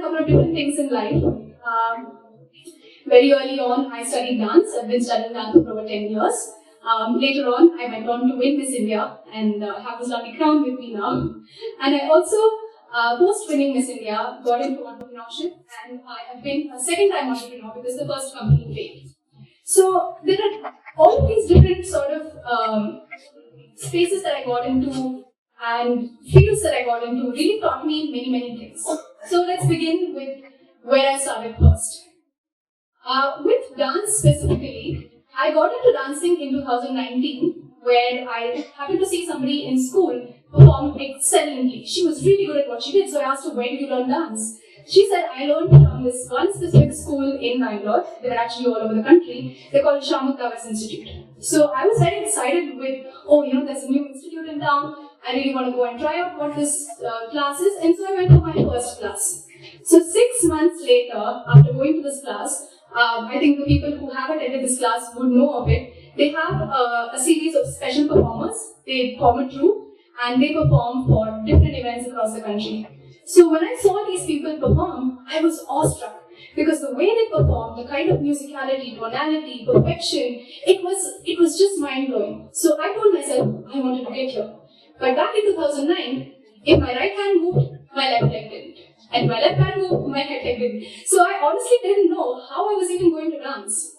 couple of different things in life. Very early on, I studied dance. I've been studying dance for over 10 years. Later on, I went on to win Miss India and have this lovely crown with me now. And I also, post-winning Miss India, got into entrepreneurship, and I have been a second-time entrepreneur because the first company failed. So there are all these different sort of spaces that I got into and fields that I got into really taught me many, many things. So let's begin with where I started first. With dance specifically, I got into dancing in 2019, where I happened to see somebody in school perform excellently. She was really good at what she did, so I asked her, where did you learn dance? She said, I learned from this one specific school in Bangalore. They were actually all over the country. They're called Shamukawas Institute. So I was very excited with, there's a new institute in town. I really want to go and try out what this class is. And so I went to my first class. So 6 months later, after going to this class, I think the people who have attended this class would know of it. They have a series of special performers. They form a troupe and they perform for different events across the country. So when I saw these people perform, I was awestruck because the way they performed, the kind of musicality, tonality, perfection, it was just mind-blowing. So I told myself, I wanted to get here. But back in 2009, if my right hand moved, my left leg didn't. And my left hand moved, my right leg didn't. So I honestly didn't know how I was even going to dance.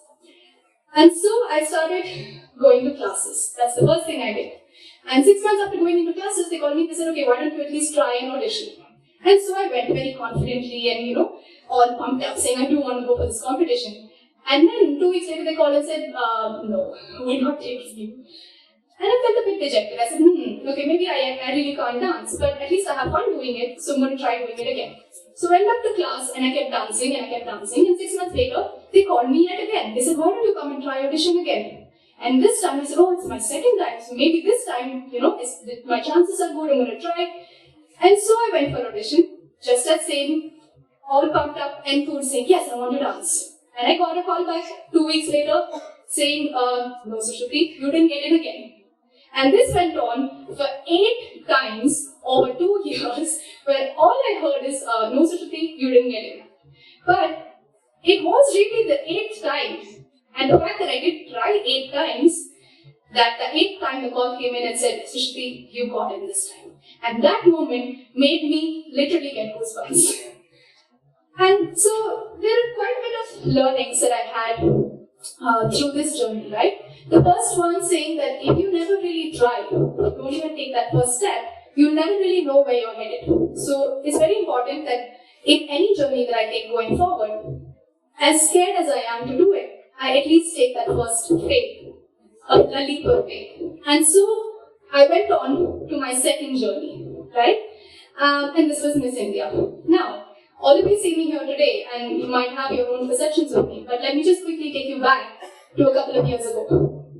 And so I started going to classes. That's the first thing I did. And 6 months after going into classes, they called me, they said, okay, why don't you at least try an audition? And so I went very confidently and, all pumped up, saying, I do want to go for this competition. And then 2 weeks later, they called and said, no, we're not taking you. And I felt a bit dejected. I said, okay, maybe I really can't dance, but at least I have fun doing it, so I'm going to try doing it again. So I went back to class and I kept dancing and I kept dancing, and 6 months later, they called me yet again. They said, why don't you come and try audition again? And this time I said, it's my second time, so maybe this time, my chances are good, I'm going to try. And so I went for audition, just as same, all pumped up and cool, saying, yes, I want to dance. And I got a call back 2 weeks later, saying, no, Sushruthi, you didn't get in again. And this went on for 8 times over 2 years, where all I heard is, no, Sushruthi, you didn't get in. But it was really the 8th time, and the fact that I did try 8 times, that the 8th time the call came in and said, Sushruthi, you got in this time. And that moment made me literally get goosebumps. And so there are quite a bit of learnings that I had through this journey, right? The first one saying that if you never really try, don't even take that first step, you'll never really know where you're headed. So it's very important that in any journey that I take going forward, as scared as I am to do it, I at least take that first faith, a leap of faith. And so I went on to my second journey, right? And this was Miss India. Now, all of you see me here today, and you might have your own perceptions of me, but let me just quickly take you back to a couple of years ago.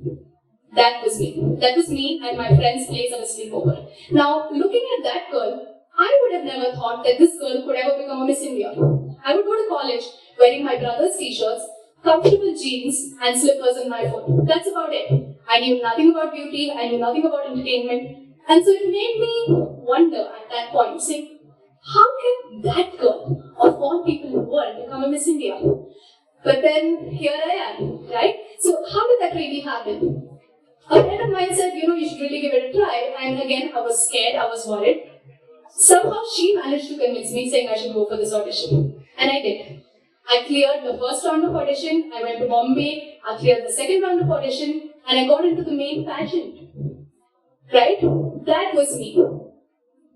That was me. That was me at my friend's place at a sleepover. Now, looking at that girl, I would have never thought that this girl could ever become a Miss India. I would go to college wearing my brother's t-shirts, comfortable jeans, and slippers on my foot. That's about it. I knew nothing about beauty, I knew nothing about entertainment, and so it made me wonder at that point, saying, how can that girl, of all people in the world, become a Miss India? But then, here I am, right? So, how did that really happen? A friend of mine said, you should really give it a try, and again, I was scared, I was worried. Somehow, she managed to convince me, saying I should go for this audition. And I did. I cleared the first round of audition, I went to Bombay, I cleared the second round of audition, and I got into the main pageant. Right? That was me.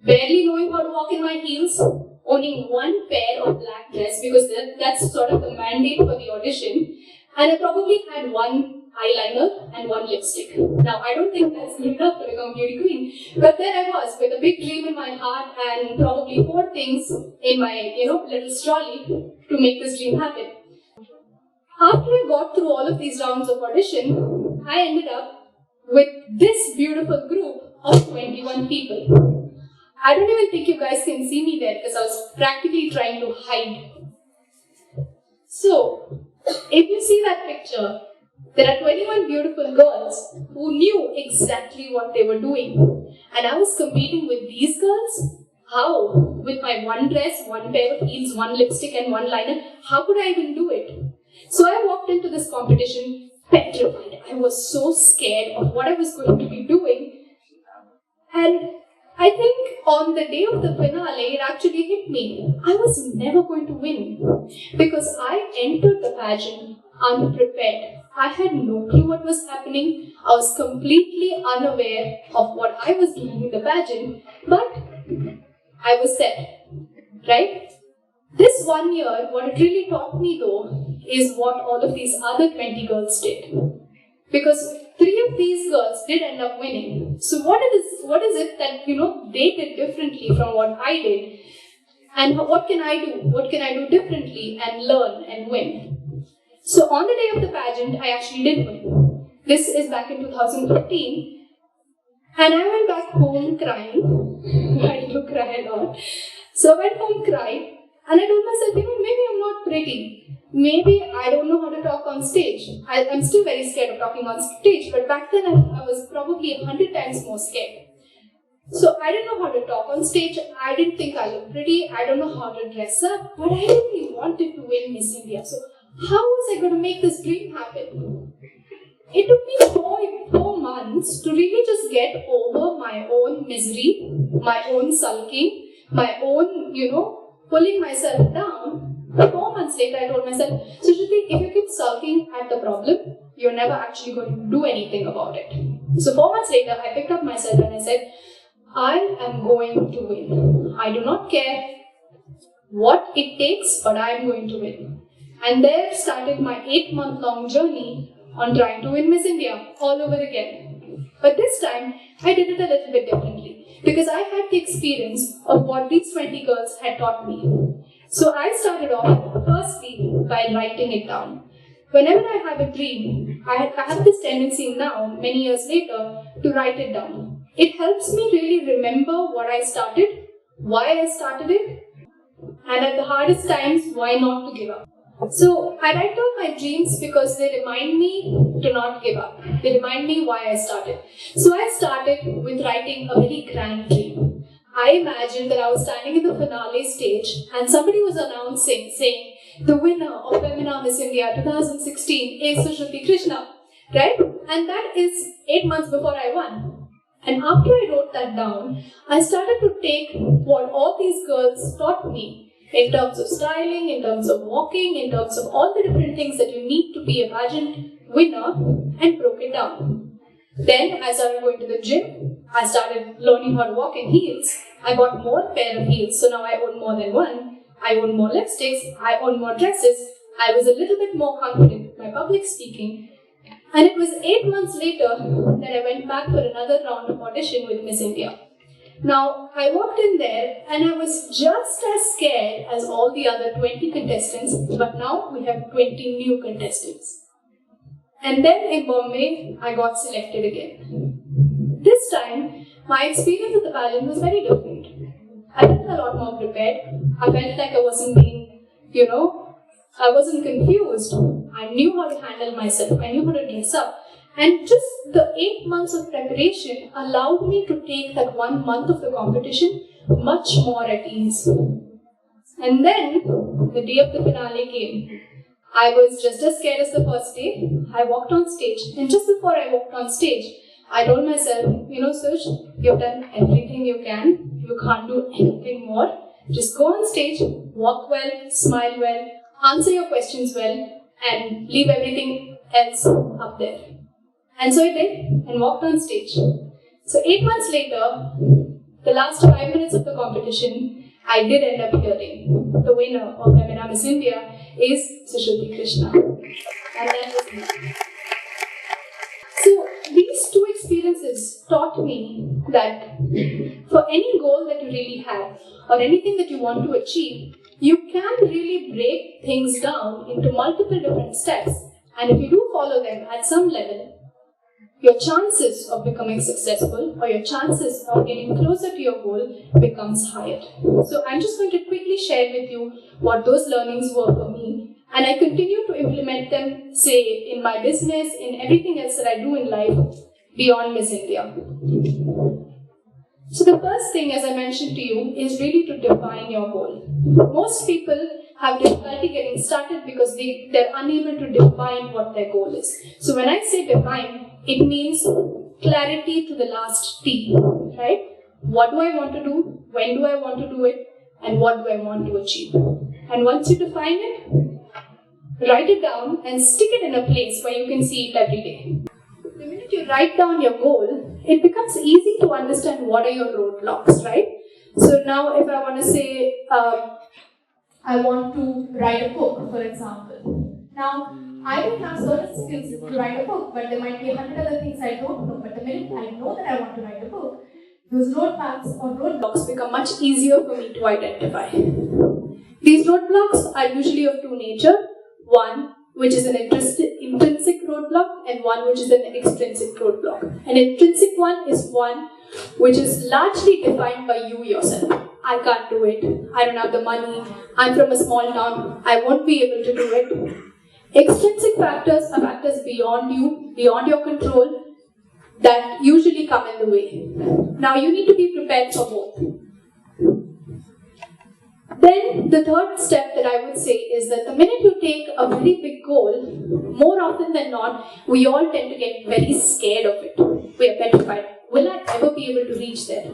Barely knowing how to walk in my heels, owning one pair of black dress because that's sort of the mandate for the audition, and I probably had one eyeliner and one lipstick. Now, I don't think that's good enough to become beauty queen, but there I was with a big dream in my heart and probably 4 things in my little trolley to make this dream happen. After I got through all of these rounds of audition, I ended up with this beautiful group of 21 people. I don't even think you guys can see me there because I was practically trying to hide. So, if you see that picture, there are 21 beautiful girls who knew exactly what they were doing. And I was competing with these girls. how? With my one dress, one pair of heels, one lipstick and one liner, how could I even do it? So I walked into this competition petrified. I was so scared of what I was going to be doing. And I think on the day of the finale, it actually hit me. I was never going to win because I entered the pageant unprepared. I had no clue what was happening. I was completely unaware of what I was doing in the pageant, but I was set, right? This 1 year, what it really taught me though, is what all of these other 20 girls did. Because 3 of these girls did end up winning. So what is it that, they did differently from what I did? And what can I do? What can I do differently and learn and win? So on the day of the pageant, I actually did win. This is back in 2015. And I went back home crying. I do cry a lot. So I went home crying. And I told myself, maybe I'm not pretty. Maybe I don't know how to talk on stage. I'm still very scared of talking on stage, but back then I was probably 100 times more scared. So I didn't know how to talk on stage. I didn't think I looked pretty. I don't know how to dress up, but I really wanted to win Miss India. So how was I going to make this dream happen? It took me 4 months to really just get over my own misery, my own sulking, my own, pulling myself down. 4 months later, I told myself, Sushruthi, if you keep sulking at the problem, you're never actually going to do anything about it. So 4 months later, I picked up myself and I said, I am going to win. I do not care what it takes, but I am going to win. And there started my 8-month-long journey on trying to win Miss India all over again. But this time, I did it a little bit differently because I had the experience of what these 20 girls had taught me. So I started off firstly by writing it down. Whenever I have a dream, I have this tendency now, many years later, to write it down. It helps me really remember what I started, why I started it, and at the hardest times, why not to give up. So I write down my dreams because they remind me to not give up. They remind me why I started. So I started with writing a very grand dream. I imagined that I was standing in the finale stage and somebody was announcing, saying, the winner of Femina Miss India 2016 is Sushruthi Krishna, right? And that is 8 months before I won. And after I wrote that down, I started to take what all these girls taught me in terms of styling, in terms of walking, in terms of all the different things that you need to be a pageant winner, and broke it down. Then I started going to the gym. I started learning how to walk in heels. I bought more pair of heels, so now I own more than one. I own more lipsticks. I own more dresses. I was a little bit more confident with my public speaking. And it was 8 months later that I went back for another round of audition with Miss India. Now, I walked in there and I was just as scared as all the other 20 contestants, but now we have 20 new contestants. And then in Bombay, I got selected again. This time, my experience at the pageant was very different. I felt a lot more prepared. I felt like I wasn't being, I wasn't confused. I knew how to handle myself. I knew how to dress up. And just the 8 months of preparation allowed me to take that 1 month of the competition much more at ease. And then, the day of the finale came. I was just as scared as the first day. I walked on stage, and just before I walked on stage, I told myself, Sush, you've done everything you can. You can't do anything more. Just go on stage, walk well, smile well, answer your questions well, and leave everything else up there. And so I did, and walked on stage. So 8 months later, the last 5 minutes of the competition, I did end up hearing the winner of Femina Miss India is Sushruthi Krishna. And that was me. So these two experiences taught me that for any goal that you really have, or anything that you want to achieve, you can really break things down into multiple different steps. And if you do follow them at some level, your chances of becoming successful or your chances of getting closer to your goal becomes higher. So I'm just going to quickly share with you what those learnings were for me. And I continue to implement them, say, in my business, in everything else that I do in life beyond Miss India. So the first thing, as I mentioned to you, is really to define your goal. Most people have difficulty getting started because they're unable to define what their goal is. So when I say define, it means clarity to the last T, right? What do I want to do? When do I want to do it? And what do I want to achieve? And once you define it, write it down and stick it in a place where you can see it every day. The minute you write down your goal, it becomes easy to understand what are your roadblocks, right? So now if I want to say, I want to write a book, for example. Now, I don't have certain skills to write a book, but there might be 100 other things I don't know. But the minute I know that I want to write a book, those roadmaps or roadblocks become much easier for me to identify. These roadblocks are usually of two nature. One, which is an intrinsic roadblock, and one which is an extrinsic roadblock. An intrinsic one is one which is largely defined by you yourself. I can't do it. I don't have the money. I'm from a small town. I won't be able to do it. Extrinsic factors are factors beyond you, beyond your control, that usually come in the way. Now you need to be prepared for both. Then the third step that I would say is that the minute you take a very big goal, more often than not, we all tend to get very scared of it. We are petrified. Will I ever be able to reach there?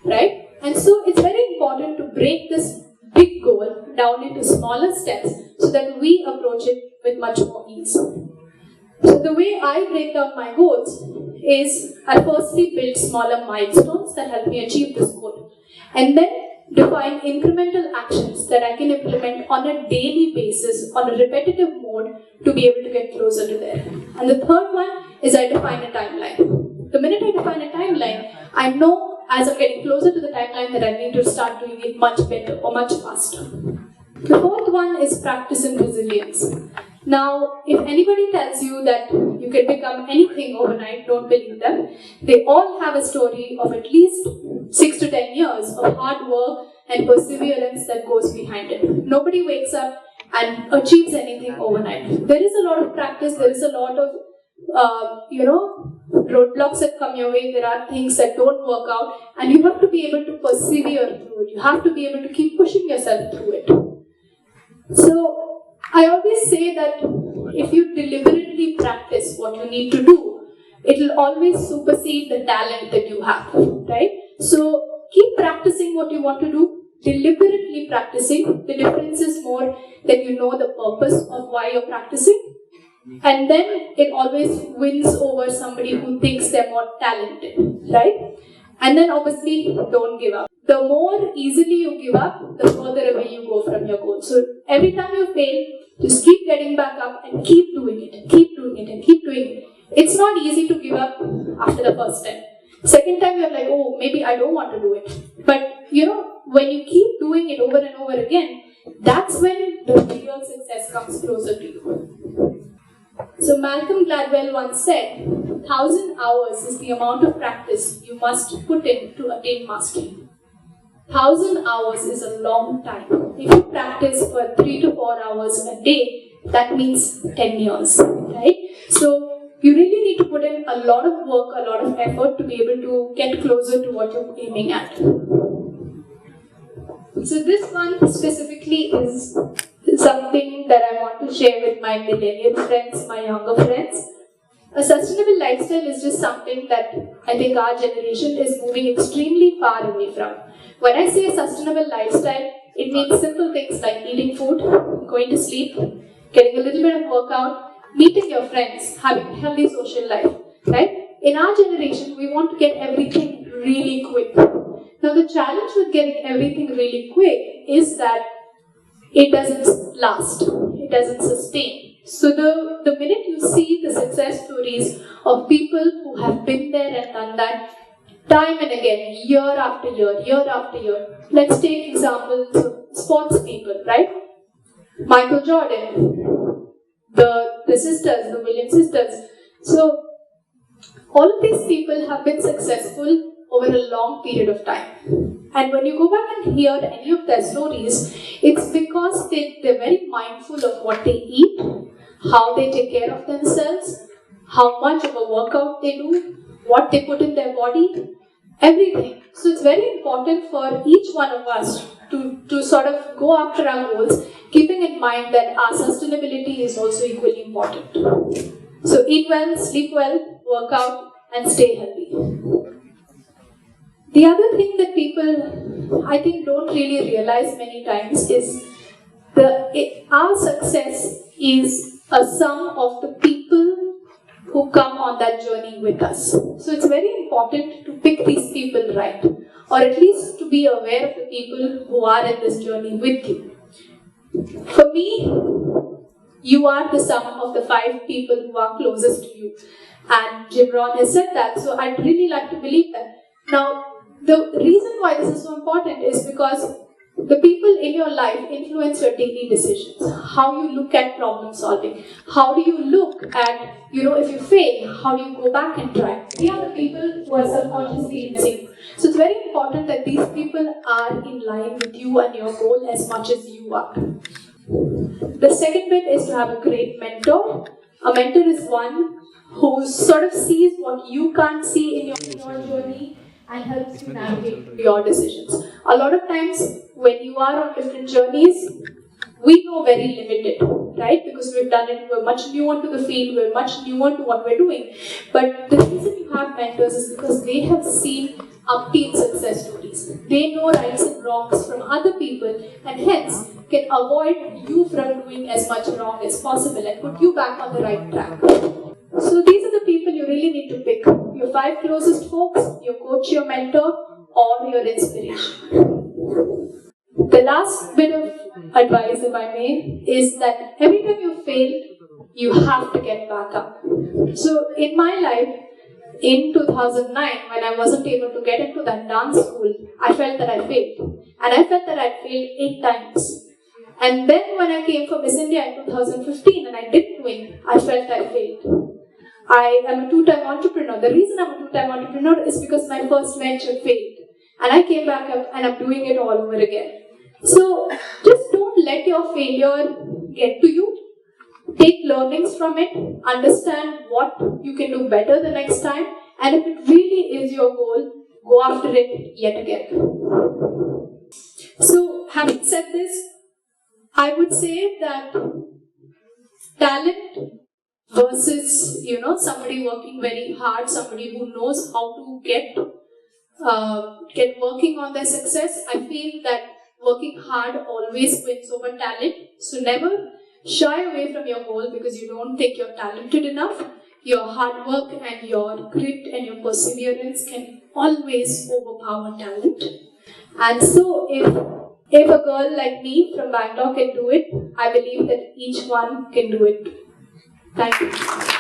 Right? And so it's very important to break this big goal down into smaller steps so that we approach it with much more ease. So the way I break down my goals is I firstly build smaller milestones that help me achieve this goal. And then define incremental actions that I can implement on a daily basis, on a repetitive mode, to be able to get closer to there. And the third one is I define a timeline. The minute I define a timeline, I know as I'm getting closer to the timeline that I need to start doing it much better or much faster. The fourth one is practice and resilience. Now, if anybody tells you that you can become anything overnight, don't believe them. They all have a story of at least 6 to 10 years of hard work and perseverance that goes behind it. Nobody wakes up and achieves anything overnight. There is a lot of practice, there is a lot of, roadblocks that come your way, there are things that don't work out, and you have to be able to persevere through it. You have to be able to keep pushing yourself through it. So, I always say that if you deliberately practice what you need to do, it will always supersede the talent that you have, right? So keep practicing what you want to do, deliberately practicing. The difference is more that you know the purpose of why you're practicing, and then it always wins over somebody who thinks they're more talented, right? And then obviously, don't give up. The more easily you give up, the further away you go from your goal. So every time you fail, just keep getting back up and keep doing it, keep doing it, and keep doing it. It's not easy to give up after the first time. Second time you're like, oh, maybe I don't want to do it. But when you keep doing it over and over again, that's when the real success comes closer to you. So Malcolm Gladwell once said, 1,000 hours is the amount of practice you must put in to attain mastery. 1,000 hours is a long time. If you practice for 3 to 4 hours a day, that means 10 years, right? So you really need to put in a lot of work, a lot of effort to be able to get closer to what you're aiming at. So this one specifically is something that I want to share with my millennial friends, my younger friends. A sustainable lifestyle is just something that I think our generation is moving extremely far away from. When I say a sustainable lifestyle, it means simple things like eating food, going to sleep, getting a little bit of workout, meeting your friends, having a healthy social life, right? In our generation, we want to get everything really quick. Now the challenge with getting everything really quick is that it doesn't last, it doesn't sustain. So the minute you see the success stories of people who have been there and done that, time and again, year after year, year after year. Let's take examples of sports people, right? Michael Jordan, the sisters, the Williams sisters. So, all of these people have been successful over a long period of time. And when you go back and hear any of their stories, it's because they're very mindful of what they eat, how they take care of themselves, how much of a workout they do, what they put in their body, everything. So it's very important for each one of us to sort of go after our goals, keeping in mind that our sustainability is also equally important. So eat well, sleep well, work out, and stay healthy. The other thing that people, I think, don't really realize many times is our success is a sum of the people who come on that journey with us. So it's very important to pick these people right, or at least to be aware of the people who are in this journey with you. For me, you are the sum of the 5 people who are closest to you. And Jim Rohn has said that, so I'd really like to believe that. Now, the reason why this is so important is because the people in your life influence your daily decisions. How you look at problem solving. How do you look at, if you fail, how do you go back and try? They are the people who are subconsciously influencing you. So it's very important that these people are in line with you and your goal as much as you are. The second bit is to have a great mentor. A mentor is one who sort of sees what you can't see in your journey and helps you navigate your decisions. A lot of times, when you are on different journeys, we know very limited, right? Because we've done it, we're much newer to the field, we're much newer to what we're doing. But the reason you have mentors is because they have seen upbeat success stories. They know rights and wrongs from other people, and hence can avoid you from doing as much wrong as possible and put you back on the right track. So these are the people you really need to pick. Your 5 closest folks, your coach, your mentor, or your inspiration. The last bit of advice, if I may, is that every time you fail, you have to get back up. So in my life, in 2009, when I wasn't able to get into that dance school, I felt that I failed. And I felt that I'd failed 8 times. And then when I came for Miss India in 2015 and I didn't win, I felt I failed. I am a 2-time entrepreneur. The reason I'm a 2-time entrepreneur is because my first venture failed. And I came back up and I'm doing it all over again. So just don't let your failure get to you. Take learnings from it. Understand what you can do better the next time. And if it really is your goal, go after it yet again. So having said this, I would say that talent versus, somebody working very hard, somebody who knows how to get working on their success. I feel that working hard always wins over talent. So never shy away from your goal because you don't think you're talented enough. Your hard work and your grit and your perseverance can always overpower talent. And so if a girl like me from Bangalore can do it, I believe that each one can do it. Thank you.